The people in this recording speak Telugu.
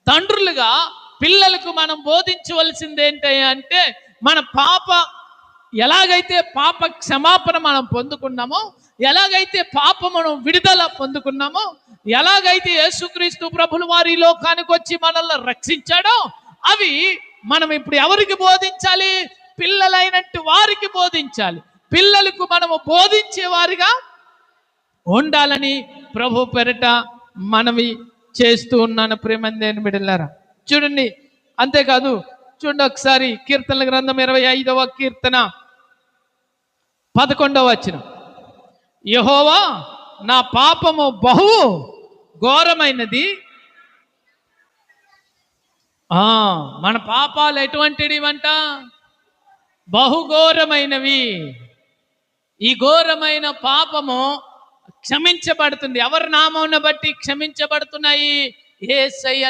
తండ్రులుగా పిల్లలకు మనం బోధించవలసింది ఏంటి అంటే, మన ఎలాగైతే పాప క్షమాపణ మనం పొందుకున్నామో, ఎలాగైతే మనం విడుదల పొందుకున్నామో, ఎలాగైతే యేసుక్రీస్తు ప్రభులు వారి లోకానికి వచ్చి మనల్ని రక్షించాడో, అవి మనం ఇప్పుడు ఎవరికి బోధించాలి? పిల్లలైనట్టు వారికి బోధించాలి. పిల్లలకు మనము బోధించే వారిగా ఉండాలని ప్రభు పేరిట మనవి చేస్తూ ఉన్నాను. ప్రేమందేని బిడ్డలారా, చూడండి. అంతేకాదు, చూడండి ఒకసారి కీర్తనల గ్రంథం 25వ కీర్తన 11వ వచనం. యెహోవా, నా పాపము బహు ఘోరమైనది. మన పాపాలు ఎటువంటివంట? బహుఘోరమైనవి. ఈ ఘోరమైన పాపము క్షమించబడుతుంది. ఎవరి నామమును బట్టి క్షమించబడుతున్నాయి? యేసయ్య